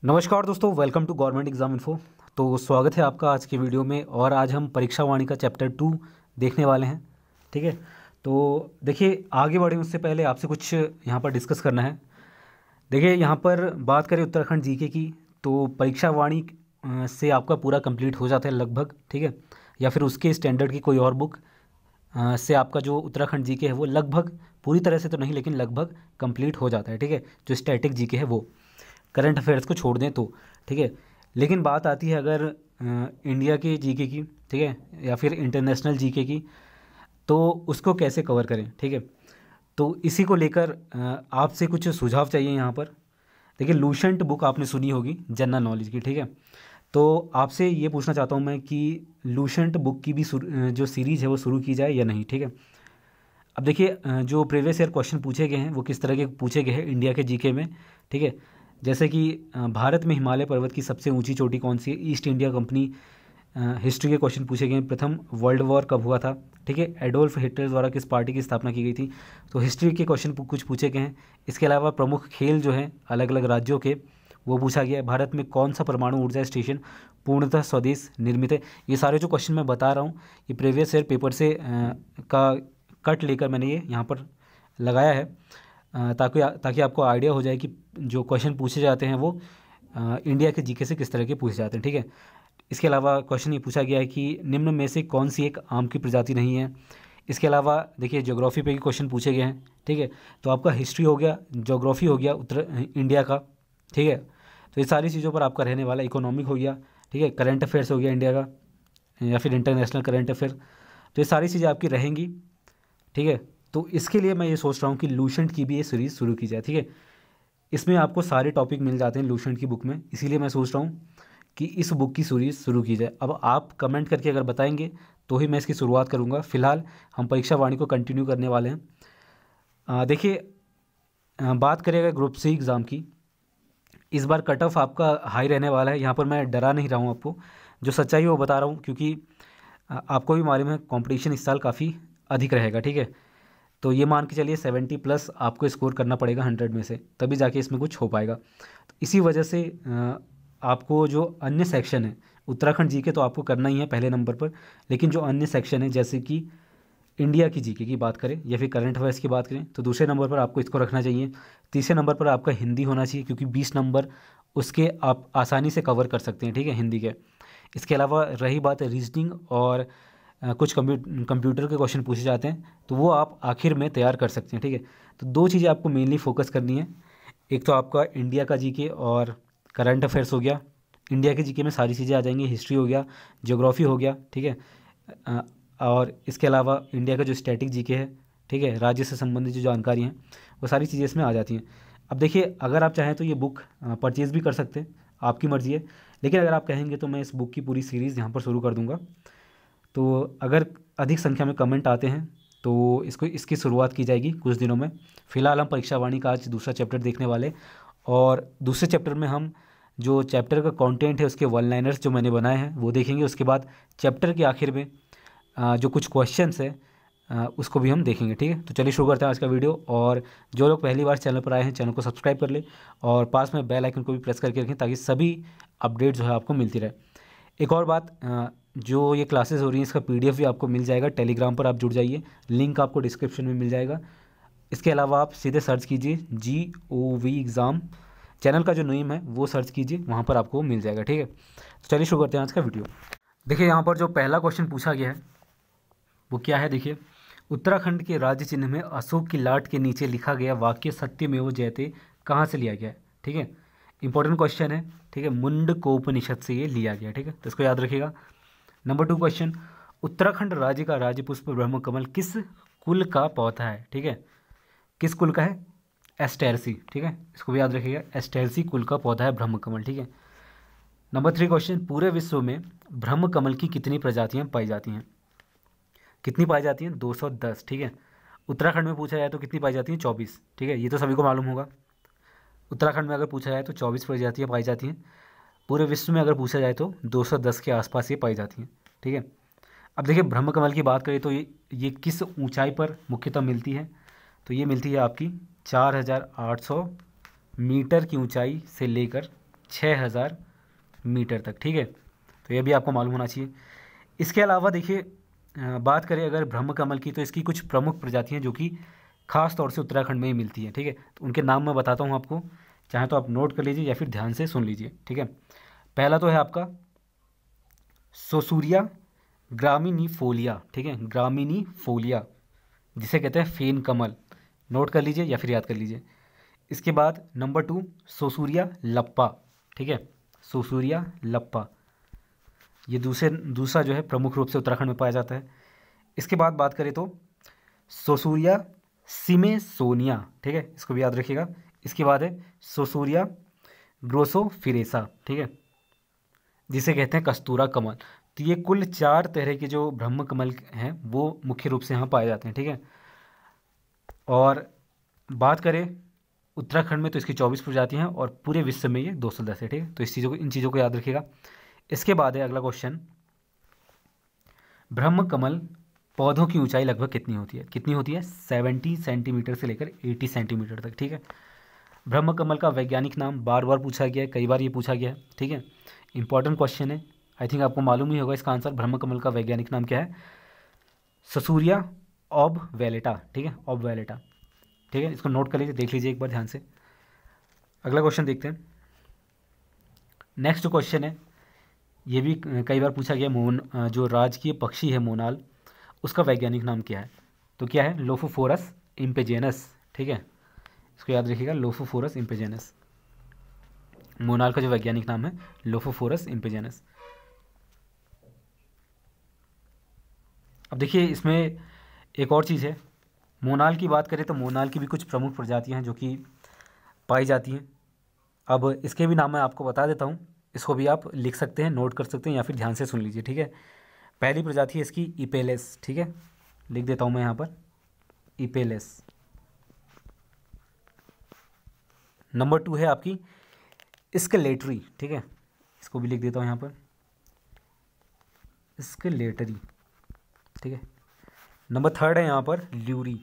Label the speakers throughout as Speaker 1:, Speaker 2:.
Speaker 1: नमस्कार दोस्तों, welcome to government exam info. तो स्वागत है आपका आज के वीडियो में। और आज हम परीक्षा वाणी का चैप्टर 2 देखने वाले हैं। ठीक है, तो देखिए आगे बढ़े उससे पहले आपसे कुछ यहाँ पर डिस्कस करना है। देखिए यहाँ पर बात करें उत्तराखंड जीके की, तो परीक्षा वाणी से आपका पूरा कंप्लीट हो जाता है लगभग। ठीक है, या फिर उसके स्टैंडर्ड की कोई और बुक से आपका जो उत्तराखंड जीके है वो लगभग, पूरी तरह से तो नहीं लेकिन लगभग कंप्लीट हो जाता है। ठीक है, जो स्टैटिक जीके है वो, करंट अफेयर्स को छोड़ दें तो। ठीक है, लेकिन बात आती है अगर इंडिया के जीके की, ठीक है, या फिर इंटरनेशनल जीके की, तो उसको कैसे कवर करें। ठीक है, तो इसी को लेकर आपसे कुछ सुझाव चाहिए यहाँ पर। देखिए लूसेंट बुक आपने सुनी होगी जनरल नॉलेज की। ठीक है, तो आपसे ये पूछना चाहता हूँ मैं कि लूसेंट बुक की भी जो सीरीज़ है वो शुरू की जाए या नहीं। ठीक है, अब देखिए जो प्रीवियस ईयर क्वेश्चन पूछे गए हैं वो किस तरह के पूछे गए हैं इंडिया के जीके में। ठीक है, जैसे कि भारत में हिमालय पर्वत की सबसे ऊंची चोटी कौन सी है, ईस्ट इंडिया कंपनी हिस्ट्री के क्वेश्चन पूछे गए हैं, प्रथम वर्ल्ड वॉर कब हुआ था। ठीक है, एडोल्फ हिटलर द्वारा किस पार्टी की स्थापना की गई थी। तो हिस्ट्री के क्वेश्चन कुछ पूछे गए हैं। इसके अलावा प्रमुख खेल जो हैं अलग अलग राज्यों के वो पूछा गया है। भारत में कौन सा परमाणु ऊर्जा स्टेशन पूर्णतः स्वदेश निर्मित है। ये सारे जो क्वेश्चन मैं बता रहा हूँ ये प्रीवियस ईयर पेपर से का कट लेकर मैंने ये यहाँ पर लगाया है, ताकि ताकि आपको आइडिया हो जाए कि जो क्वेश्चन पूछे जाते हैं वो इंडिया के जीके से किस तरह के पूछे जाते हैं। ठीक है, इसके अलावा क्वेश्चन ये पूछा गया है कि निम्न में से कौन सी एक आम की प्रजाति नहीं है। इसके अलावा देखिए ज्योग्राफी पे भी क्वेश्चन पूछे गए हैं। ठीक है, तो आपका हिस्ट्री हो गया, ज्योग्राफी हो गया उत्तर इंडिया का। ठीक है, तो ये सारी चीज़ों पर आपका रहने वाला। इकोनॉमिक हो गया, ठीक है, करंट अफेयर्स हो गया इंडिया का या फिर इंटरनेशनल करंट अफेयर। तो ये सारी चीज़ें आपकी रहेंगी। ठीक है, तो इसके लिए मैं ये सोच रहा हूँ कि लूसेंट की भी ये सीरीज़ शुरू की जाए। ठीक है, इसमें आपको सारे टॉपिक मिल जाते हैं लूसेंट की बुक में, इसीलिए मैं सोच रहा हूँ कि इस बुक की सीरीज़ शुरू की जाए। अब आप कमेंट करके अगर बताएंगे तो ही मैं इसकी शुरुआत करूँगा। फिलहाल हम परीक्षा वाणी को कंटिन्यू करने वाले हैं। देखिए बात करें अगर ग्रुप सी एग्ज़ाम की, इस बार कट ऑफ आपका हाई रहने वाला है। यहाँ पर मैं डरा नहीं रहा हूँ आपको, जो सच्चाई है वो बता रहा हूँ, क्योंकि आपको भी मालूम है कंपटीशन इस साल काफ़ी अधिक रहेगा। ठीक है, तो ये मान के चलिए 70+ आपको स्कोर करना पड़ेगा 100 में से, तभी जाके इसमें कुछ हो पाएगा। तो इसी वजह से आपको जो अन्य सेक्शन है उत्तराखंड जीके तो आपको करना ही है पहले नंबर पर, लेकिन जो अन्य सेक्शन है जैसे कि इंडिया की जीके की बात करें या फिर करंट अफेयर्स की बात करें तो दूसरे नंबर पर आपको इसको रखना चाहिए। तीसरे नंबर पर आपका हिंदी होना चाहिए, क्योंकि 20 नंबर उसके आप आसानी से कवर कर सकते हैं। ठीक है, हिंदी के। इसके अलावा रही बात रीजनिंग और कुछ कंप्यूटर के क्वेश्चन पूछे जाते हैं तो वो आप आखिर में तैयार कर सकते हैं। ठीक है, तो दो चीज़ें आपको मेनली फोकस करनी है। एक तो आपका इंडिया का जीके और करंट अफेयर्स हो गया। इंडिया के जीके में सारी चीज़ें आ जाएंगी, हिस्ट्री हो गया, ज्योग्राफी हो गया। ठीक है, अ, और इसके अलावा इंडिया का जो स्टैटिक जीके है, ठीक है, राज्य से संबंधित जो जानकारी हैं वो सारी चीज़ें इसमें आ जाती हैं। अब देखिए अगर आप चाहें तो ये बुक परचेज़ भी कर सकते हैं, आपकी मर्ज़ी है। लेकिन अगर आप कहेंगे तो मैं इस बुक की पूरी सीरीज़ यहाँ पर शुरू कर दूँगा। तो अगर अधिक संख्या में कमेंट आते हैं तो इसकी शुरुआत की जाएगी कुछ दिनों में। फ़िलहाल हम परीक्षा वाणी का आज दूसरा चैप्टर देखने वाले, और दूसरे चैप्टर में हम जो चैप्टर का कंटेंट है उसके वन लाइनर्स जो मैंने बनाए हैं वो देखेंगे। उसके बाद चैप्टर के आखिर में जो कुछ क्वेश्चंस है उसको भी हम देखेंगे। ठीक है, तो चलिए शुरू करते हैं आज का वीडियो। और जो लोग पहली बार चैनल पर आए हैं चैनल को सब्सक्राइब कर ले और पास में बेल आइकन को भी प्रेस करके रखें, ताकि सभी अपडेट जो है आपको मिलती रहे। एक और बात, जो ये क्लासेस हो रही हैं इसका पीडीएफ भी आपको मिल जाएगा। टेलीग्राम पर आप जुड़ जाइए, लिंक आपको डिस्क्रिप्शन में मिल जाएगा। इसके अलावा आप सीधे सर्च कीजिए GOV एग्ज़ाम, चैनल का जो नेम है वो सर्च कीजिए, वहाँ पर आपको मिल जाएगा। ठीक है, तो चलिए शुरू करते हैं आज का वीडियो। देखिए यहाँ पर जो पहला क्वेश्चन पूछा गया है वो क्या है। देखिए, उत्तराखंड के राज्य चिन्ह में अशोक की लाट के नीचे लिखा गया वाक्य सत्यमेव जयते कहाँ से लिया गया है। ठीक है, इंपॉर्टेंट क्वेश्चन है। ठीक है, मुंडकोपनिषद से ये लिया गया। ठीक है, तो इसको याद रखिएगा। नंबर 2 क्वेश्चन, उत्तराखंड राज्य का राज्य पुष्प ब्रह्म कमल किस कुल का पौधा है। ठीक है, किस कुल का है, एस्टेरसी। ठीक है, इसको भी याद रखिएगा, एस्टेरसी कुल का पौधा है ब्रह्म कमल। ठीक है, नंबर 3 क्वेश्चन, पूरे विश्व में ब्रह्म कमल की कितनी प्रजातियां पाई जाती हैं। कितनी पाई जाती हैं, 210। ठीक है, उत्तराखंड में पूछा जाए तो कितनी पाई जाती हैं, 24। ठीक है, ये तो सभी को मालूम होगा। उत्तराखंड में अगर पूछा जाए तो 24 प्रजातियाँ पाई जाती हैं। पूरे विश्व में अगर पूछा जाए तो 210 के आसपास ये पाई जाती हैं। ठीक है, अब देखिए ब्रह्म कमल की बात करें तो ये किस ऊंचाई पर मुख्यतः मिलती है, तो ये मिलती है आपकी 4800 मीटर की ऊंचाई से लेकर 6000 मीटर तक, ठीक है। तो ये भी आपको मालूम होना चाहिए। इसके अलावा देखिए बात करें अगर ब्रह्म कमल की, तो इसकी कुछ प्रमुख प्रजातियाँ जो कि खास तौर से उत्तराखंड में ही मिलती हैं, ठीक है। तो उनके नाम मैं बताता हूँ आपको, चाहे तो आप नोट कर लीजिए या फिर ध्यान से सुन लीजिए, ठीक है। पहला तो है आपका सोसूरिया ग्रामिनीफोलिया, ठीक है, ग्रामिनीफोलिया, जिसे कहते हैं फेन कमल, नोट कर लीजिए या फिर याद कर लीजिए। इसके बाद नंबर 2 सोसूरिया लप्पा, ठीक है, सोसूरिया लप्पा, ये दूसरा जो है प्रमुख रूप से उत्तराखंड में पाया जाता है। इसके बाद बात करें तो सोसूरिया सिमेसोनिया, ठीक है, इसको भी याद रखिएगा। इसके बाद है सोसूरिया ग्रोसोफिरेसा, ठीक है, जिसे कहते हैं कस्तूरा कमल। तो ये कुल 4 तरह के जो ब्रह्म कमल हैं वो मुख्य रूप से यहाँ पाए जाते हैं, ठीक है। और बात करें उत्तराखंड में तो इसकी 24 प्रजातियाँ हैं और पूरे विश्व में ये 210 है, ठीक है। तो इन चीज़ों को याद रखिएगा। इसके बाद है अगला क्वेश्चन, ब्रह्म कमल पौधों की ऊंचाई लगभग कितनी होती है 70 सेंटीमीटर से लेकर 80 सेंटीमीटर तक, ठीक है। ब्रह्म कमल का वैज्ञानिक नाम बार बार पूछा गया है, कई बार ये पूछा गया है, ठीक है, इंपॉर्टेंट क्वेश्चन है। आई थिंक आपको मालूम ही होगा इसका आंसर। ब्रह्म कमल का वैज्ञानिक नाम क्या है? ससूरिया ऑबवेलेटा, ठीक है, ऑबवेलेटा, ठीक है, इसको नोट कर लीजिए, देख लीजिए एक बार ध्यान से। अगला क्वेश्चन देखते हैं। नेक्स्ट क्वेश्चन है, ये भी कई बार पूछा गया, जो राजकीय पक्षी है मोनाल, उसका वैज्ञानिक नाम क्या है? तो क्या है? लोफोफोरस इम्पेजेनस, ठीक है, इसको याद रखिएगा, लोफोफोरस इम्पेजेनस। मोनाल का जो वैज्ञानिक नाम है लोफोफोरस इम्पेजेनस। अब देखिए इसमें एक और चीज़ है, मोनाल की बात करें तो मोनाल की भी कुछ प्रमुख प्रजातियां हैं जो कि पाई जाती हैं। अब इसके भी नाम मैं आपको बता देता हूँ, इसको भी आप लिख सकते हैं, नोट कर सकते हैं या फिर ध्यान से सुन लीजिए, ठीक है। पहली प्रजाति है इसकी इपेलेस, ठीक है, लिख देता हूँ मैं यहाँ पर, इपेलेस। नंबर 2 है आपकी स्केलेटरी, ठीक है, इसको भी लिख देता हूँ यहाँ पर, स्केलेटरी, ठीक है। नंबर 3 है यहाँ पर ल्यूरी,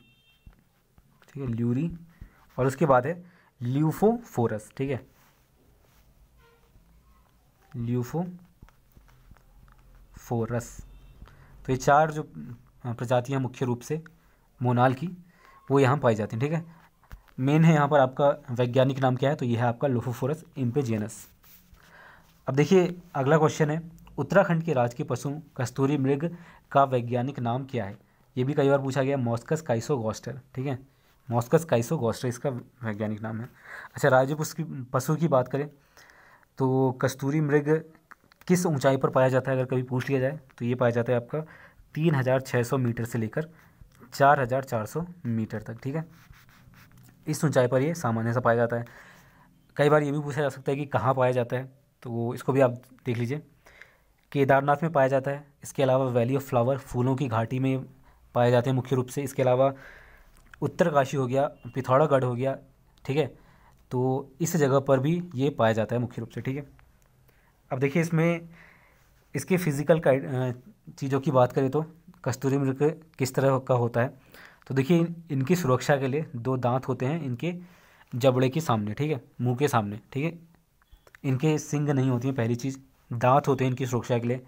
Speaker 1: ठीक है, ल्यूरी। और उसके बाद है ल्यूफोफोरस, ठीक है, ल्यूफोफोरस। तो ये 4 जो प्रजातियाँ मुख्य रूप से मोनाल की वो यहाँ पाई जाती हैं, ठीक है। मेन है यहाँ पर आपका वैज्ञानिक नाम क्या है? तो ये है आपका लोफोफोरस इम्पेजेनस। अब देखिए अगला क्वेश्चन है, उत्तराखंड के राजकीय पशु कस्तूरी मृग का वैज्ञानिक नाम क्या है? ये भी कई बार पूछा गया, मॉस्कस काइसोगोस्टर, ठीक है, मॉस्कस काइसोगोस्टर इसका वैज्ञानिक नाम है। अच्छा, राज्य पशु की बात करें तो कस्तूरी मृग किस ऊंचाई पर पाया जाता है अगर कभी पूछ लिया जाए, तो ये पाया जाता है आपका 3600 मीटर से लेकर 4400 मीटर तक, ठीक है, इस ऊंचाई पर ये सामान्य सा पाया जाता है। कई बार ये भी पूछा जा सकता है कि कहाँ पाया जाता है, तो इसको भी आप देख लीजिए, केदारनाथ में पाया जाता है। इसके अलावा वैली ऑफ फ्लावर फूलों की घाटी में पाए जाते हैं मुख्य रूप से। इसके अलावा उत्तरकाशी हो गया, पिथौरागढ़ हो गया, ठीक है, तो इस जगह पर भी ये पाया जाता है मुख्य रूप से, ठीक है। अब देखिए इसमें इसके फिज़िकल चीज़ों की बात करें तो कस्तूरी मृग किस तरह का होता है, तो देखिए इनकी सुरक्षा के लिए 2 दांत होते हैं इनके जबड़े के सामने, ठीक है, मुंह के सामने, ठीक है, इनके सींग नहीं होती हैं, पहली चीज़, दांत होते हैं इनकी सुरक्षा के लिए।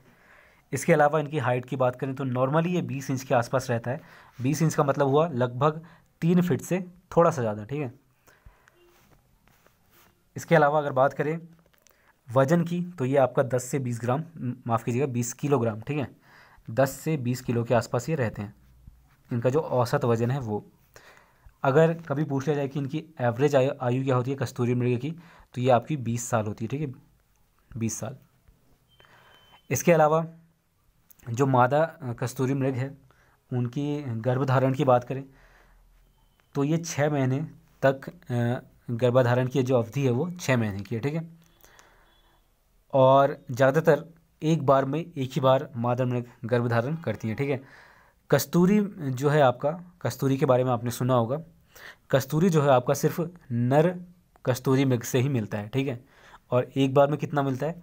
Speaker 1: इसके अलावा इनकी हाइट की बात करें तो नॉर्मली ये 20 इंच के आसपास रहता है। 20 इंच का मतलब हुआ लगभग 3 फीट से थोड़ा सा ज़्यादा, ठीक है। इसके अलावा अगर बात करें वजन की तो ये आपका 10 से 20 ग्राम, माफ़ कीजिएगा 20 किलोग्राम, ठीक है, 10 से 20 किलो के आसपास ये रहते हैं। इनका जो औसत वजन है वो, अगर कभी पूछ लिया जाए कि इनकी एवरेज आयु क्या होती है कस्तूरी मृग की, तो ये आपकी 20 साल होती है, ठीक है, 20 साल। इसके अलावा जो मादा कस्तूरी मृग है उनकी गर्भधारण की बात करें तो ये 6 महीने तक गर्भधारण की जो अवधि है वो 6 महीने की है, ठीक है। और ज़्यादातर एक बार में एक ही बार मादा मृग गर्भधारण करती हैं, ठीक है। कस्तूरी जो है आपका, कस्तूरी के बारे में आपने सुना होगा, कस्तूरी जो है आपका सिर्फ नर कस्तूरी मृग से ही मिलता है, ठीक है, और एक बार में कितना मिलता है?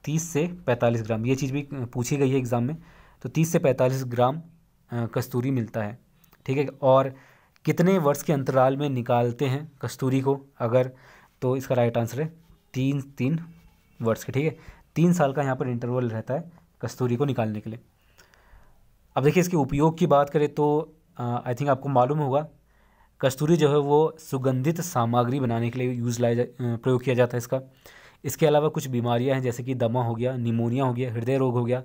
Speaker 1: 30 से 45 ग्राम, ये चीज़ भी पूछी गई है एग्ज़ाम में, तो 30 से 45 ग्राम कस्तूरी मिलता है, ठीक है। और कितने वर्ष के अंतराल में निकालते हैं कस्तूरी को अगर, तो इसका राइट आंसर है तीन तीन वर्ष के, ठीक है। 3 साल का यहाँ पर इंटरवल रहता है कस्तूरी को निकालने के लिए। अब देखिए इसके उपयोग की बात करें तो आई थिंक आपको मालूम होगा, कस्तूरी जो है वो सुगंधित सामग्री बनाने के लिए प्रयोग किया जाता है इसका। इसके अलावा कुछ बीमारियां हैं जैसे कि दमा हो गया, निमोनिया हो गया, हृदय रोग हो गया,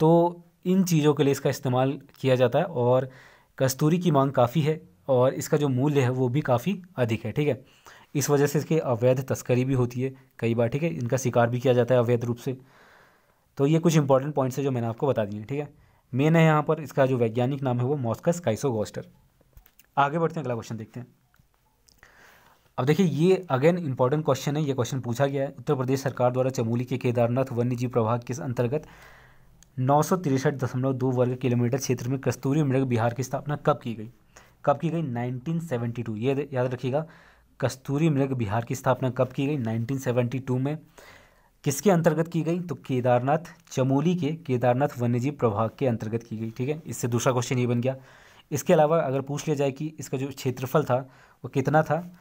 Speaker 1: तो इन चीज़ों के लिए इसका इस्तेमाल किया जाता है। और कस्तूरी की मांग काफ़ी है और इसका जो मूल्य है वो भी काफ़ी अधिक है, ठीक है। इस वजह से इसकी अवैध तस्करी भी होती है कई बार, ठीक है। इनका शिकार भी किया जाता है अवैध रूप से। तो ये कुछ इंपॉर्टेंट पॉइंट्स है जो मैंने आपको बता दिए, ठीक है। मेन है यहाँ पर इसका जो वैज्ञानिक नाम है वो मॉस्कस काइसोगोस्टर। आगे बढ़ते हैं, अगला क्वेश्चन देखते हैं। अब देखिए ये अगेन इंपॉर्टेंट क्वेश्चन है, ये क्वेश्चन पूछा गया है। उत्तर प्रदेश सरकार द्वारा चमोली के केदारनाथ वन्य जीव प्रभाग के अंतर्गत 963.2 वर्ग किलोमीटर क्षेत्र में कस्तूरी मृग विहार की स्थापना कब की गई? कब की गई? 1972। ये याद रखिएगा, कस्तूरी मृग विहार की स्थापना कब की गई? 1972 में। किसके अंतर्गत की गई? तो केदारनाथ, चमोली के केदारनाथ वन्यजीव प्रभाग के अंतर्गत की गई, ठीक है। इससे दूसरा क्वेश्चन ये बन गया। इसके अलावा अगर पूछ लिया जाए कि इसका जो क्षेत्रफल था वो कितना था,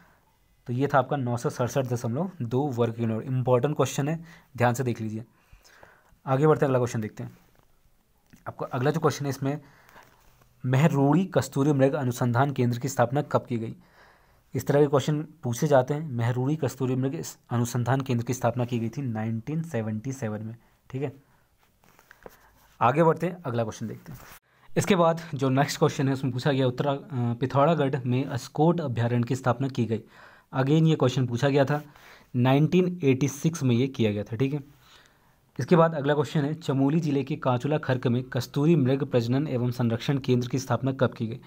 Speaker 1: तो ये था आपका 967.2 वर्ग किलोमीटर। इंपॉर्टेंट क्वेश्चन है, ध्यान से देख लीजिए। आगे बढ़ते हैं, अगला क्वेश्चन देखते हैं। आपको अगला जो क्वेश्चन है इसमें, महरूड़ी कस्तूरी मृग अनुसंधान केंद्र की स्थापना कब की गई? इस तरह के क्वेश्चन पूछे जाते हैं। महरूड़ी कस्तूरी मृग अनुसंधान केंद्र की स्थापना की गई थी 1977 में, ठीक है। आगे बढ़ते हैं, अगला क्वेश्चन देखते हैं। इसके बाद जो नेक्स्ट क्वेश्चन है उसमें पूछा गया पिथौरागढ़ में अस्कोट अभ्यारण्य की स्थापना की गई। अगेन ये क्वेश्चन पूछा गया था, 1986 में ये किया गया था, ठीक है। इसके बाद अगला क्वेश्चन है, चमोली जिले के कांचुला खर्क में कस्तूरी मृग प्रजनन एवं संरक्षण केंद्र की स्थापना कब की गई?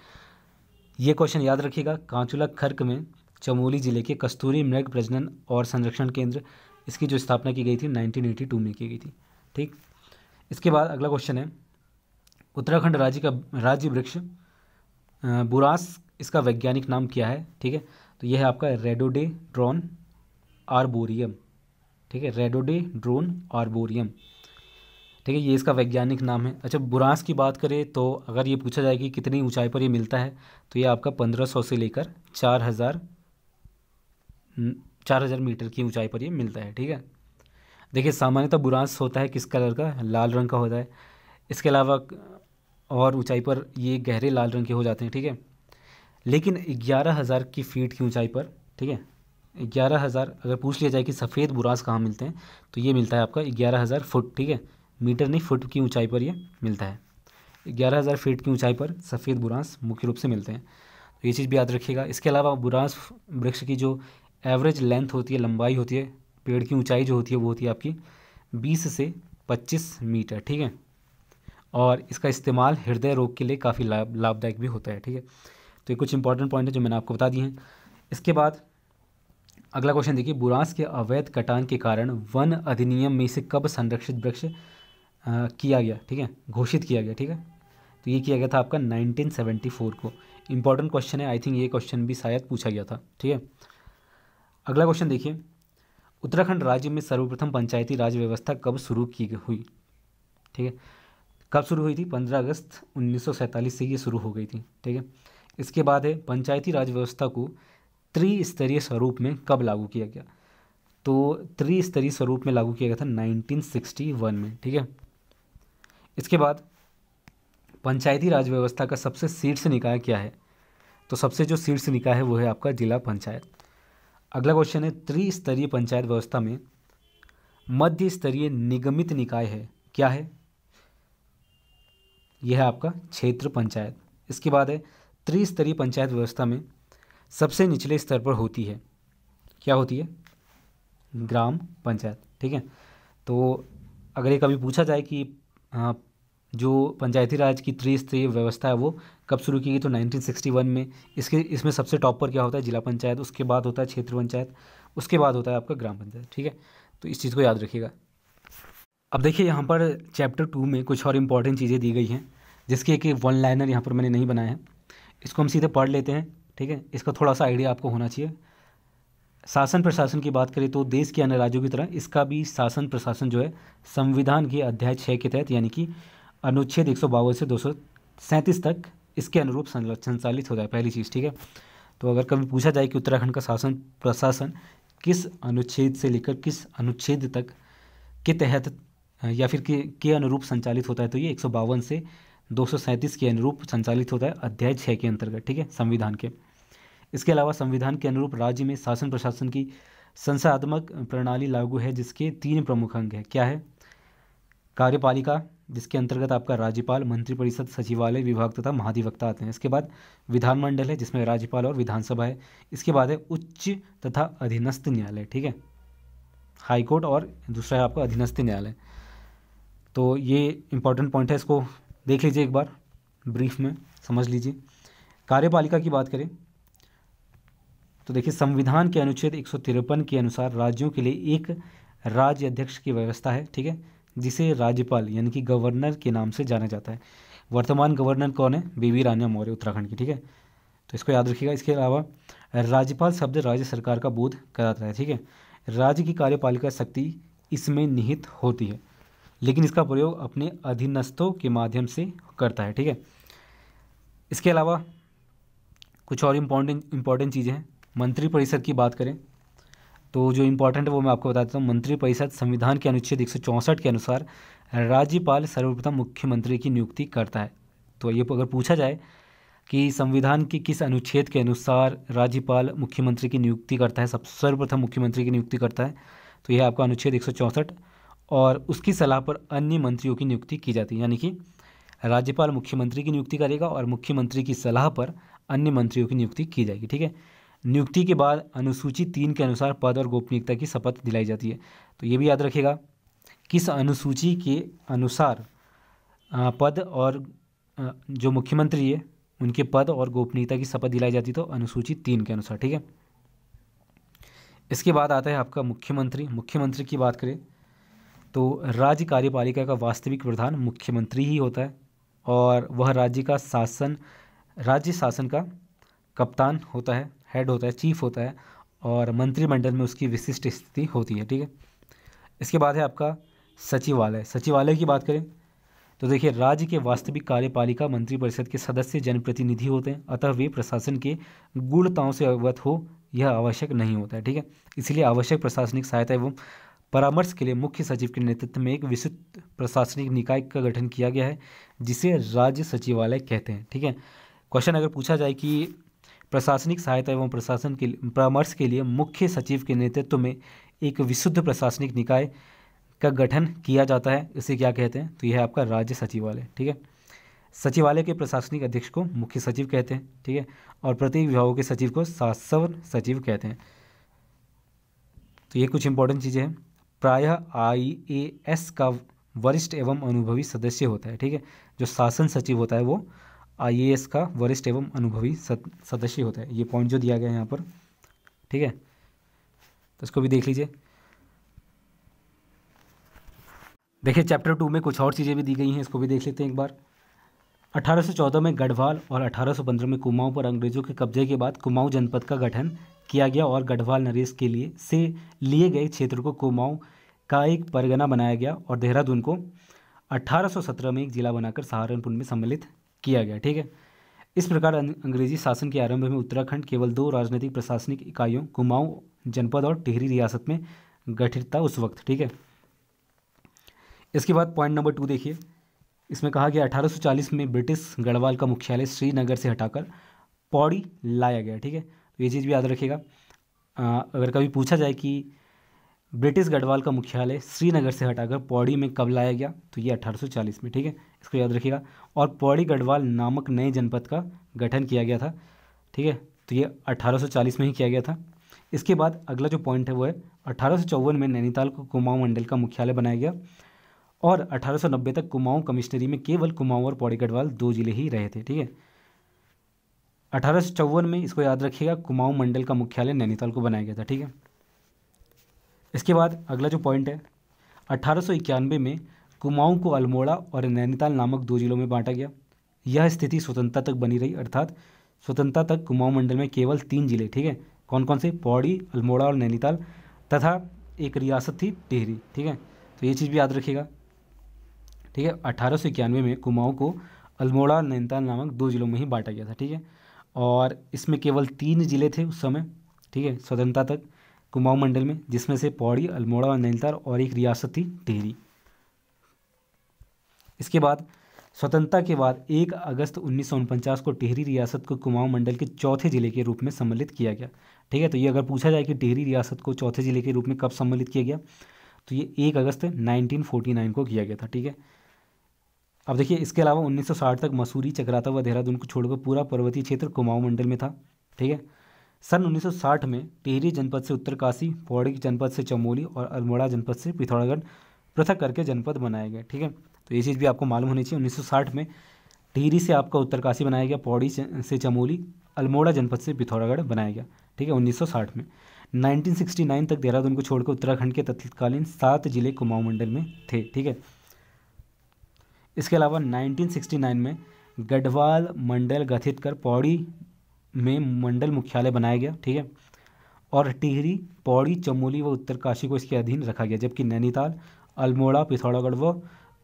Speaker 1: ये क्वेश्चन याद रखिएगा, कांचुला खर्क में चमोली जिले के कस्तूरी मृग प्रजनन और संरक्षण केंद्र, इसकी जो स्थापना की गई थी 1982 में की गई थी, ठीक। इसके बाद अगला क्वेश्चन है, उत्तराखंड राज्य का राज्य वृक्ष बुरांस, इसका वैज्ञानिक नाम क्या है? ठीक है, तो यह है आपका रेडोडेंड्रॉन आर्बोरियम, ठीक है, रेडोडेंड्रॉन आर्बोरियम, ठीक है, ये इसका वैज्ञानिक नाम है। अच्छा, बुरांस की बात करें तो अगर ये पूछा जाए कि कितनी ऊंचाई पर ये मिलता है, तो ये आपका 1500 से लेकर 4000 मीटर की ऊंचाई पर ये मिलता है, ठीक है। देखिए सामान्यतः बुरांस होता है किस कलर का? लाल रंग का होता है। इसके अलावा और ऊंचाई पर ये गहरे लाल रंग के हो जाते हैं, ठीक है। लेकिन 11,000 की फीट की ऊंचाई पर, ठीक है, 11,000, अगर पूछ लिया जाए कि सफ़ेद बुरांस कहाँ मिलते हैं, तो ये मिलता है आपका 11,000 फुट, ठीक है, मीटर नहीं फुट की ऊंचाई पर ये मिलता है। 11,000 फीट की ऊंचाई पर सफ़ेद बुरांस मुख्य रूप से मिलते हैं, तो ये चीज़ भी याद रखिएगा। इसके अलावा बुरांस वृक्ष की जो एवरेज लेंथ होती है, लंबाई होती है, पेड़ की ऊंचाई जो होती है वो होती है आपकी 20 से 25 मीटर, ठीक है। और इसका इस्तेमाल हृदय रोग के लिए काफ़ी लाभदायक भी होता है, ठीक है। तो ये कुछ इंपॉर्टेंट पॉइंट है जो मैंने आपको बता दिए हैं। इसके बाद अगला क्वेश्चन देखिए, बुरांस के अवैध कटान के कारण वन अधिनियम में इसे कब संरक्षित वृक्ष किया गया, ठीक है, घोषित किया गया, ठीक है। तो ये किया गया था आपका 1974 को। इंपॉर्टेंट क्वेश्चन है, आई थिंक ये क्वेश्चन भी शायद पूछा गया था, ठीक है। अगला क्वेश्चन देखिए, उत्तराखंड राज्य में सर्वप्रथम पंचायती राज व्यवस्था कब शुरू की हुई, ठीक है, कब शुरू हुई थी? 15 अगस्त 1947 से ये शुरू हो गई थी, ठीक है। इसके बाद है, पंचायती राज व्यवस्था को त्रिस्तरीय स्वरूप में कब लागू किया गया? तो त्रिस्तरीय स्वरूप में लागू किया गया था 1961 में, ठीक है। इसके बाद पंचायती राज व्यवस्था का सबसे शीर्ष निकाय क्या है? तो सबसे जो शीर्ष निकाय है वो है आपका जिला पंचायत। अगला क्वेश्चन है, त्रिस्तरीय पंचायत व्यवस्था में मध्य स्तरीय निगमित निकाय है, क्या है? यह है आपका क्षेत्र पंचायत। इसके बाद है, त्रिस्तरीय पंचायत व्यवस्था में सबसे निचले स्तर पर होती है, क्या होती है? ग्राम पंचायत, ठीक है। तो अगर ये कभी पूछा जाए कि जो पंचायती राज की त्रिस्तरीय व्यवस्था है वो कब शुरू की गई, तो 1961 में। इसमें सबसे टॉप पर क्या होता है? जिला पंचायत, उसके बाद होता है क्षेत्र पंचायत, उसके बाद होता है आपका ग्राम पंचायत, ठीक है। तो इस चीज़ को याद रखिएगा। अब देखिए यहाँ पर चैप्टर 2 में कुछ और इम्पॉर्टेंट चीज़ें दी गई हैं, जिसके एक वन लाइनर यहाँ पर मैंने नहीं बनाया है, इसको हम सीधे पढ़ लेते हैं, ठीक है। इसका थोड़ा सा आइडिया आपको होना चाहिए। शासन प्रशासन की बात करें तो देश के अन्य राज्यों की तरह इसका भी शासन प्रशासन जो है संविधान के अध्याय 6 के तहत, यानी कि अनुच्छेद 152 से 237 तक इसके अनुरूप संचालित होता है, पहली चीज़, ठीक है। तो अगर कभी पूछा जाए कि उत्तराखंड का शासन प्रशासन किस अनुच्छेद से लेकर किस अनुच्छेद तक के तहत या फिर के अनुरूप संचालित होता है, तो ये 152 से 237 के अनुरूप संचालित होता है अध्याय 6 के अंतर्गत, ठीक है, संविधान के। इसके अलावा संविधान के अनुरूप राज्य में शासन प्रशासन की संस्थात्मक प्रणाली लागू है, जिसके 3 प्रमुख अंग हैं। क्या है? कार्यपालिका, जिसके अंतर्गत आपका राज्यपाल, मंत्रिपरिषद, सचिवालय, विभाग तथा महाधिवक्ता आते हैं। इसके बाद विधानमंडल है, जिसमें राज्यपाल और विधानसभा है। इसके बाद है उच्च तथा अधीनस्थ न्यायालय, ठीक है, हाईकोर्ट, और दूसरा है आपका अधीनस्थ न्यायालय। तो ये इंपॉर्टेंट पॉइंट है, इसको देख लीजिए एक बार ब्रीफ में समझ लीजिए। कार्यपालिका की बात करें तो देखिए, संविधान के अनुच्छेद 153 के अनुसार राज्यों के लिए एक राज्य अध्यक्ष की व्यवस्था है, ठीक है, जिसे राज्यपाल यानी कि गवर्नर के नाम से जाना जाता है। वर्तमान गवर्नर कौन है? बीबी रानी मौर्य, उत्तराखंड की, ठीक है, तो इसको याद रखिएगा। इसके अलावा राज्यपाल शब्द राज्य सरकार का बोध कराता है, ठीक है। राज्य की कार्यपालिका शक्ति इसमें निहित होती है, लेकिन इसका प्रयोग अपने अधीनस्थों के माध्यम से करता है, ठीक है। इसके अलावा कुछ और इम्पोर्टेंट चीज़ें हैं। मंत्रिपरिषद की बात करें तो जो इम्पोर्टेंट है वो मैं आपको बता देता हूँ। मंत्रिपरिषद संविधान के अनुच्छेद 164 के अनुसार राज्यपाल सर्वप्रथम मुख्यमंत्री की नियुक्ति करता है। तो ये अगर पूछा जाए कि संविधान के किस अनुच्छेद के अनुसार राज्यपाल मुख्यमंत्री की नियुक्ति करता है, सर्वप्रथम मुख्यमंत्री की नियुक्ति करता है, तो यह आपका अनुच्छेद 164, और उसकी सलाह पर अन्य मंत्रियों की नियुक्ति की जाती है। यानी कि राज्यपाल मुख्यमंत्री की नियुक्ति करेगा और मुख्यमंत्री की सलाह पर अन्य मंत्रियों की नियुक्ति की जाएगी, ठीक है। नियुक्ति के बाद अनुसूची 3 के अनुसार पद और गोपनीयता की शपथ दिलाई जाती है। तो ये भी याद रखिएगा, किस अनुसूची के अनुसार पद और जो मुख्यमंत्री है उनके पद और गोपनीयता की शपथ दिलाई जाती है, तो अनुसूची 3 के अनुसार, ठीक है। इसके बाद आता है आपका मुख्यमंत्री। मुख्यमंत्री की बात करें तो राज्य कार्यपालिका का वास्तविक प्रधान मुख्यमंत्री ही होता है, और वह राज्य शासन का कप्तान होता है, हेड होता है, चीफ होता है, और मंत्रिमंडल में उसकी विशिष्ट स्थिति होती है, ठीक है। इसके बाद है आपका सचिवालय। सचिवालय की बात करें तो देखिए, राज्य के वास्तविक कार्यपालिका मंत्रिपरिषद के सदस्य जनप्रतिनिधि होते हैं, अतः वे प्रशासन के गुणताओं से अवगत हो यह आवश्यक नहीं होता है, ठीक है। इसलिए आवश्यक प्रशासनिक सहायता एवं परामर्श के लिए मुख्य सचिव के नेतृत्व में एक विस्तृत प्रशासनिक निकाय का गठन किया गया है, जिसे राज्य सचिवालय कहते हैं, ठीक है। क्वेश्चन अगर पूछा जाए कि प्रशासनिक सहायता एवं प्रशासन के परामर्श के लिए मुख्य सचिव के नेतृत्व में एक विशुद्ध प्रशासनिक निकाय का गठन किया जाता है, इसे क्या कहते हैं? तो यह है आपका राज्य सचिवालय, ठीक है। सचिवालय के प्रशासनिक अध्यक्ष को मुख्य सचिव कहते हैं, ठीक है, और प्रत्येक विभागों के सचिव को शासन सचिव कहते हैं। तो ये कुछ इंपॉर्टेंट चीज़ें हैं। प्रायः IAS का वरिष्ठ एवं अनुभवी सदस्य होता है, ठीक है। जो शासन सचिव होता है वो IAS का वरिष्ठ एवं अनुभवी सदस्य होता है। ये पॉइंट जो दिया गया है यहाँ पर, ठीक है, तो इसको भी देख लीजिए। देखिए चैप्टर 2 में कुछ और चीज़ें भी दी गई हैं, इसको भी देख लेते हैं एक बार। 1814 में गढ़वाल और 1815 में कुमाऊं पर अंग्रेजों के कब्जे के बाद कुमाऊं जनपद का गठन किया गया, और गढ़वाल नरेश के लिए गए क्षेत्र को कुमाऊं का एक परगना बनाया गया, और देहरादून को 1817 में एक जिला बनाकर सहारनपुर में सम्मिलित किया गया, ठीक है। इस प्रकार अंग्रेजी शासन के आरंभ में उत्तराखंड केवल 2 राजनीतिक प्रशासनिक इकाइयों कुमाऊं जनपद और टिहरी रियासत में गठित था उस वक्त, ठीक है। इसके बाद पॉइंट नंबर 2 देखिए, इसमें कहा गया 1840 में ब्रिटिश गढ़वाल का मुख्यालय श्रीनगर से हटाकर पौड़ी लाया गया, ठीक है। तो ये चीज़ भी याद रखिएगा। अगर कभी पूछा जाए कि ब्रिटिश गढ़वाल का मुख्यालय श्रीनगर से हटाकर पौड़ी में कब लाया गया, तो ये 1840 में, ठीक है, इसको याद रखिएगा। और पौड़ी गढ़वाल नामक नए जनपद का गठन किया गया था, ठीक है, तो ये 1840 में ही किया गया था। इसके बाद अगला जो पॉइंट है वो है 1854 में नैनीताल को कुमाऊं मंडल का मुख्यालय बनाया गया, और 1890 तक कुमाऊं कमिश्नरी में केवल कुमाऊं और पौड़ी गढ़वाल 2 जिले ही रहे थे, ठीक है। 1854 में, इसको याद रखिएगा, कुमाऊं मंडल का मुख्यालय नैनीताल को बनाया गया था, ठीक है। इसके बाद अगला जो पॉइंट है 1891 में कुमाऊं को अल्मोड़ा और नैनीताल नामक 2 जिलों में बांटा गया। यह स्थिति स्वतंत्रता तक बनी रही, अर्थात स्वतंत्रता तक कुमाऊं मंडल में केवल 3 जिले, ठीक है, कौन कौन से? पौड़ी, अल्मोड़ा और नैनीताल, तथा एक रियासत थी टिहरी, ठीक है। तो ये चीज़ भी याद रखिएगा, ठीक है। 1891 में कुमाऊं को अल्मोड़ा और नैनीताल नामक 2 जिलों में ही बांटा गया था, ठीक है, और इसमें केवल 3 जिले थे उस समय, ठीक है, स्वतंत्रता तक। कुमाऊं मंडल में, जिसमें से पौड़ी, अल्मोड़ा और नैनीताल और एक रियासत थी टिहरी। इसके बाद स्वतंत्रता के बाद 1 अगस्त 1949 को टिहरी रियासत को कुमाऊं मंडल के चौथे जिले के रूप में सम्मिलित किया गया। ठीक है, तो ये अगर पूछा जाए कि टिहरी रियासत को चौथे जिले के रूप में कब सम्मिलित किया गया, तो ये 1 अगस्त 1949 को किया गया था। ठीक है, अब देखिए इसके अलावा 1960 तक मसूरी, चकराता व देहरादून को छोड़कर पूरा पर्वतीय क्षेत्र कुमाऊं मंडल में था। ठीक है, सन 1960 में टिहरी जनपद से उत्तरकाशी, पौड़ी जनपद से चमोली और अल्मोड़ा जनपद से पिथौरागढ़ पृथक करके जनपद बनाए गए। ठीक है, तो ये चीज़ भी आपको मालूम होनी चाहिए। 1960 में टिहरी से आपका उत्तरकाशी बनाया गया, पौड़ी से चमोली, अल्मोड़ा जनपद से पिथौरागढ़ बनाया गया। ठीक है, 1960 में। 1969 तक देहरादून को छोड़कर उत्तराखंड के तत्कालीन 7 जिले कुमाऊं मंडल में थे। ठीक है, इसके अलावा 1969 में गढ़वाल मंडल गठित कर पौड़ी में मंडल मुख्यालय बनाया गया। ठीक है, और टिहरी, पौड़ी, चमोली व उत्तरकाशी को इसके अधीन रखा गया, जबकि नैनीताल, अल्मोड़ा, पिथौरागढ़ व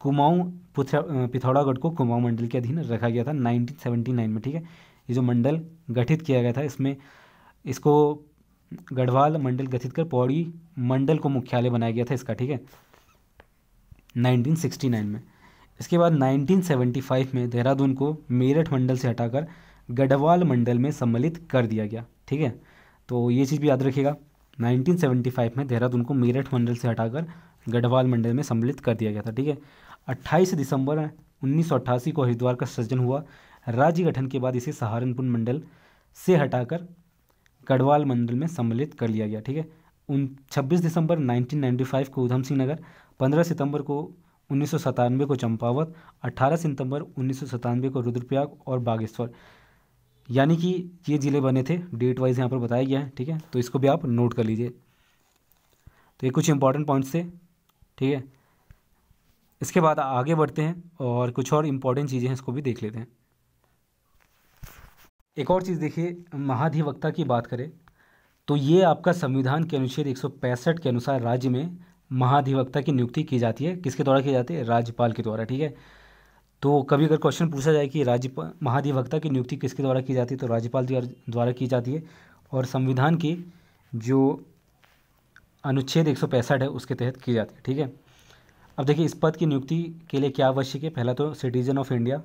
Speaker 1: कुमाऊं पिथौरागढ़ को कुमाऊं मंडल के अधीन रखा गया था 1979 में। ठीक है, ये जो मंडल गठित किया गया था इसमें इसको गढ़वाल मंडल गठित कर पौड़ी मंडल को मुख्यालय बनाया गया था इसका। ठीक है, 1969 में। इसके बाद 1975 में देहरादून को मेरठ मंडल से हटाकर गढ़वाल मंडल में सम्मिलित कर दिया गया। ठीक है, तो ये चीज़ भी याद रखिएगा, 1975 में देहरादून को मेरठ मंडल से हटाकर गढ़वाल मंडल में सम्मिलित कर दिया गया था। ठीक है, 28 दिसंबर 1988 को हरिद्वार का सृजन हुआ। राज्य गठन के बाद इसे सहारनपुर मंडल से हटाकर गढ़वाल मंडल में सम्मिलित कर लिया गया। ठीक है, 26 दिसंबर 1995 को उधम सिंह नगर, 15 सितंबर को 1997 को चंपावत, 18 सितंबर 1997 को रुद्रप्रयाग और बागेश्वर, यानी कि ये ज़िले बने थे, डेट वाइज यहाँ पर बताया गया है। ठीक है, तो इसको भी आप नोट कर लीजिए। तो ये कुछ इंपॉर्टेंट पॉइंट्स थे। ठीक है, इसके बाद आगे बढ़ते हैं और कुछ और इम्पॉर्टेंट चीज़ें हैं, इसको भी देख लेते हैं। एक और चीज़ देखिए, महाधिवक्ता की बात करें तो ये आपका संविधान के अनुच्छेद 165 के अनुसार राज्य में महाधिवक्ता की नियुक्ति की जाती है। किसके द्वारा की जाती है? राज्यपाल के द्वारा। ठीक है, तो कभी अगर क्वेश्चन पूछा जाए कि राज्यपाल महाधिवक्ता की नियुक्ति किसके द्वारा की जाती है, तो राज्यपाल द्वारा की जाती है, और संविधान की जो अनुच्छेद 165 है उसके तहत की जाती है। ठीक है, अब देखिए इस पद की नियुक्ति के लिए क्या आवश्यक है। पहला तो सिटीजन ऑफ इंडिया,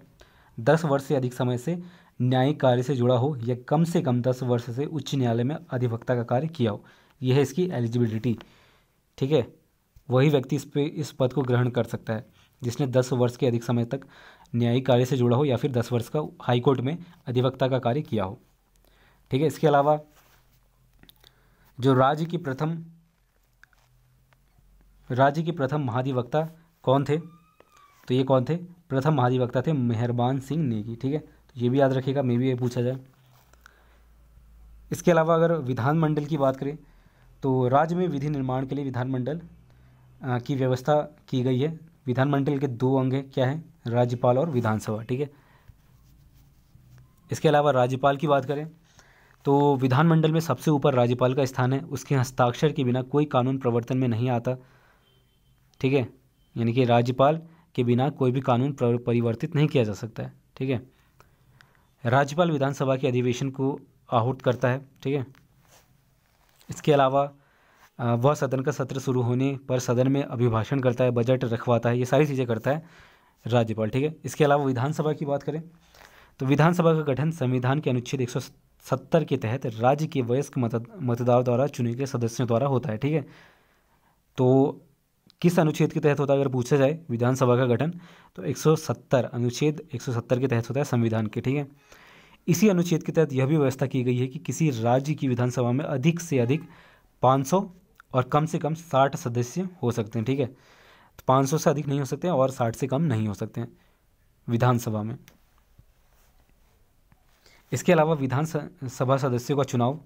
Speaker 1: 10 वर्ष से अधिक समय से न्यायिक कार्य से जुड़ा हो या कम से कम 10 वर्ष से उच्च न्यायालय में अधिवक्ता का कार्य किया हो, यह है इसकी एलिजिबिलिटी। ठीक है, वही व्यक्ति इस पद को ग्रहण कर सकता है जिसने 10 वर्ष के अधिक समय तक न्यायिक कार्य से जुड़ा हो या फिर 10 वर्ष का हाईकोर्ट में अधिवक्ता का कार्य किया हो। ठीक है, इसके अलावा जो राज्य की प्रथम महाधिवक्ता कौन थे, तो ये कौन थे? प्रथम महाधिवक्ता थे मेहरबान सिंह नेगी। ठीक है, तो ये भी याद रखिएगा, मे भी ये पूछा जाए। इसके अलावा अगर विधानमंडल की बात करें तो राज्य में विधि निर्माण के लिए विधानमंडल की व्यवस्था की गई है। विधानमंडल के 2 अंग हैं, क्या है? राज्यपाल और विधानसभा। ठीक है, इसके अलावा राज्यपाल की बात करें तो विधानमंडल में सबसे ऊपर राज्यपाल का स्थान है, उसके हस्ताक्षर के बिना कोई कानून प्रवर्तन में नहीं आता। ठीक है, यानी कि राज्यपाल के बिना कोई भी कानून परिवर्तित नहीं किया जा सकता है। ठीक है, राज्यपाल विधानसभा के अधिवेशन को आहूत करता है। ठीक है, इसके अलावा वह सदन का सत्र शुरू होने पर सदन में अभिभाषण करता है, बजट रखवाता है, ये सारी चीज़ें करता है राज्यपाल। ठीक है, इसके अलावा विधानसभा की बात करें तो विधानसभा का गठन संविधान के अनुच्छेद 170 के तहत राज्य के वयस्क मतदाताओं द्वारा चुने गए सदस्यों द्वारा होता है। ठीक है, तो किस अनुच्छेद के तहत होता है अगर पूछा जाए विधानसभा का गठन, तो 170 अनुच्छेद 170 के तहत होता है संविधान के। ठीक है, इसी अनुच्छेद के तहत यह भी व्यवस्था की गई है कि किसी राज्य की विधानसभा में अधिक से अधिक 500 और कम से कम 60 सदस्य हो सकते हैं। ठीक है, तो 500 से अधिक नहीं हो सकते हैं और 60 से कम नहीं हो सकते हैं विधानसभा में। इसके अलावा विधानसभा सदस्यों का चुनाव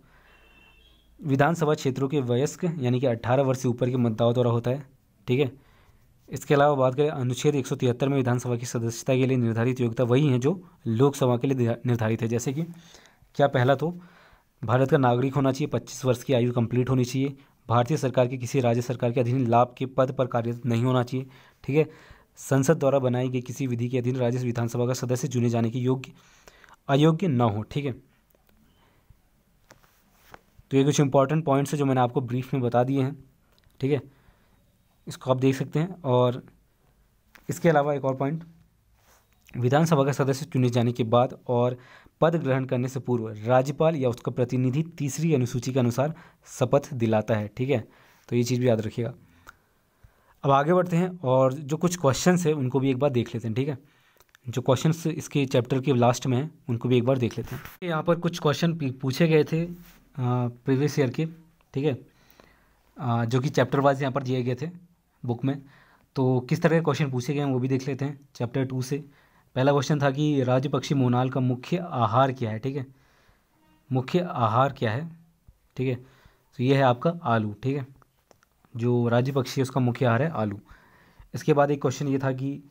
Speaker 1: विधानसभा क्षेत्रों के वयस्क यानी कि 18 वर्ष से ऊपर के मतदाताओं द्वारा होता है। ठीक है, इसके अलावा बात करें अनुच्छेद 173 में विधानसभा की सदस्यता के लिए निर्धारित योग्यता वही है जो लोकसभा के लिए निर्धारित है। जैसे कि क्या? पहला तो भारत का नागरिक होना चाहिए, 25 वर्ष की आयु कंप्लीट होनी चाहिए, भारतीय सरकार के किसी राज्य सरकार के अधीन लाभ के पद पर कार्यरत नहीं होना चाहिए। ठीक है, संसद द्वारा बनाई गई किसी विधि के अधीन राज्य विधानसभा का सदस्य चुने जाने के अयोग्य न हो। ठीक है, तो ये कुछ इंपॉर्टेंट पॉइंट्स है जो मैंने आपको ब्रीफ में बता दिए हैं, ठीक है, इसको आप देख सकते हैं। और इसके अलावा एक और पॉइंट, विधानसभा का सदस्य चुने जाने के बाद और पद ग्रहण करने से पूर्व राज्यपाल या उसका प्रतिनिधि तीसरी अनुसूची के अनुसार शपथ दिलाता है, ठीक है, तो ये चीज़ भी याद रखिएगा। अब आगे बढ़ते हैं और जो कुछ क्वेश्चंस है उनको भी एक बार देख लेते हैं, ठीक है, जो क्वेश्चंस इसके चैप्टर के लास्ट में हैं उनको भी एक बार देख लेते हैं। यहाँ पर कुछ क्वेश्चन पूछे गए थे प्रीवियस ईयर के, ठीक है, जो कि चैप्टर वाइज यहाँ पर दिए गए थे बुक में। तो किस तरह के क्वेश्चन पूछे गए हैं वो भी देख लेते हैं चैप्टर 2 से। पहला क्वेश्चन था कि राज्य पक्षी मोनाल का मुख्य आहार क्या है, ठीक है, मुख्य आहार क्या है, ठीक है, तो ये है आपका आलू, ठीक है, जो राज्य पक्षी है उसका मुख्य आहार है आलू। इसके बाद एक क्वेश्चन ये था कि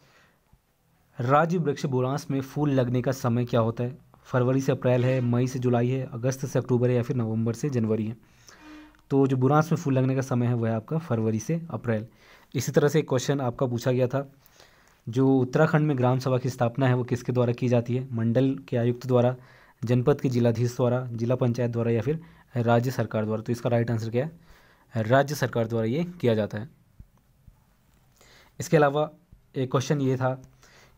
Speaker 1: राज्य वृक्ष बुरांस में फूल लगने का समय क्या होता है, फरवरी से अप्रैल है, मई से जुलाई है, अगस्त से अक्टूबर है या फिर नवंबर से जनवरी है। तो जो बुरांस में फूल लगने का समय है वह है आपका फरवरी से अप्रैल। इसी तरह से एक क्वेश्चन आपका पूछा गया था, जो उत्तराखंड में ग्राम सभा की स्थापना है वो किसके द्वारा की जाती है, मंडल के आयुक्त द्वारा, जनपद के जिलाधीश द्वारा, जिला पंचायत द्वारा या फिर राज्य सरकार द्वारा। तो इसका राइट आंसर क्या है, राज्य सरकार द्वारा ये किया जाता है। इसके अलावा एक क्वेश्चन ये था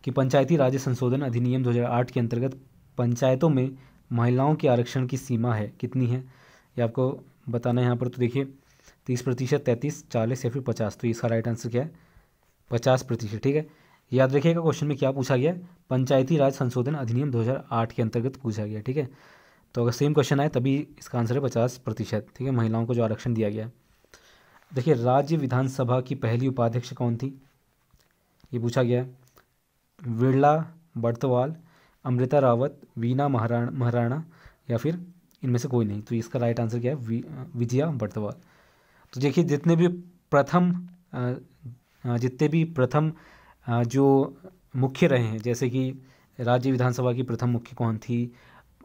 Speaker 1: कि पंचायती राज संशोधन अधिनियम 2008 के अंतर्गत पंचायतों में महिलाओं के आरक्षण की सीमा है कितनी है, ये आपको बताना है यहाँ पर। तो देखिए 30%, 33, 40 या फिर 50, तो इसका राइट आंसर क्या है 50%, ठीक है। याद रखिएगा क्वेश्चन में क्या पूछा गया है, पंचायती राज संशोधन अधिनियम 2008 के अंतर्गत पूछा गया, ठीक है। तो अगर सेम क्वेश्चन आए तभी इसका आंसर है 50%, ठीक है, महिलाओं को जो आरक्षण दिया गया है। देखिए राज्य विधानसभा की पहली उपाध्यक्ष कौन थी, ये पूछा गया है, विरला बर्तवाल, अमृता रावत, वीना महाराणा या फिर इनमें से कोई नहीं। तो इसका राइट आंसर क्या है विजया बर्तवाल। तो देखिए जितने भी प्रथम जो मुख्य रहे हैं, जैसे कि राज्य विधानसभा की प्रथम मुख्य कौन थी,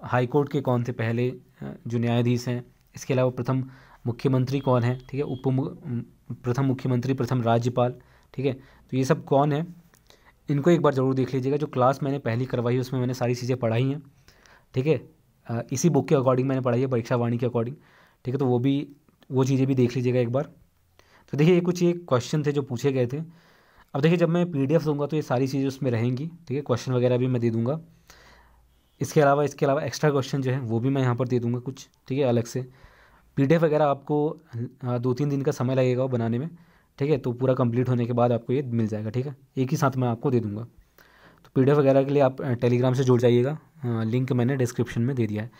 Speaker 1: हाई कोर्ट के कौन थे पहले जो न्यायाधीश हैं, इसके अलावा प्रथम मुख्यमंत्री कौन है, ठीक है, प्रथम मुख्यमंत्री, प्रथम राज्यपाल, ठीक है, तो ये सब कौन है इनको एक बार ज़रूर देख लीजिएगा। जो क्लास मैंने पहली करवाई है उसमें मैंने सारी चीज़ें पढ़ाई हैं, ठीक है, इसी बुक के अकॉर्डिंग मैंने पढ़ाई है, परीक्षा वाणी के अकॉर्डिंग, ठीक है, तो वो चीज़ें भी देख लीजिएगा एक बार। तो देखिए ये क्वेश्चन थे जो पूछे गए थे। अब देखिए जब मैं PDF दूंगा तो ये सारी चीज़ें उसमें रहेंगी, ठीक है, क्वेश्चन वगैरह भी मैं दे दूंगा। इसके अलावा एक्स्ट्रा क्वेश्चन जो है वो भी मैं यहाँ पर दे दूंगा कुछ, ठीक है, अलग से। PDF वगैरह आपको 2-3 दिन का समय लगेगा बनाने में, ठीक है, तो पूरा कंप्लीट होने के बाद आपको ये मिल जाएगा, ठीक है, एक ही साथ मैं आपको दे दूंगा। तो PDF वगैरह के लिए आप टेलीग्राम से जुड़ जाइएगा, लिंक मैंने डिस्क्रिप्शन में दे दिया है।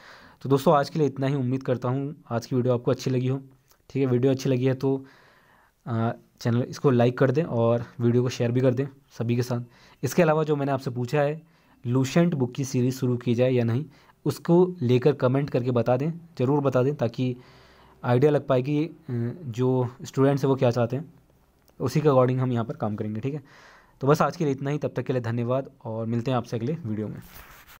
Speaker 1: तो दोस्तों आज के लिए इतना ही, उम्मीद करता हूँ आज की वीडियो आपको अच्छी लगी हो, ठीक है। वीडियो अच्छी लगी है तो चैनल इसको लाइक कर दें और वीडियो को शेयर भी कर दें सभी के साथ। इसके अलावा जो मैंने आपसे पूछा है लूसेंट बुक की सीरीज़ शुरू की जाए या नहीं, उसको लेकर कमेंट करके बता दें, ज़रूर बता दें, ताकि आइडिया लग पाए कि जो स्टूडेंट्स हैं वो क्या चाहते हैं, उसी के अकॉर्डिंग हम यहाँ पर काम करेंगे, ठीक है। तो बस आज के लिए इतना ही, तब तक के लिए धन्यवाद और मिलते हैं आपसे अगले वीडियो में।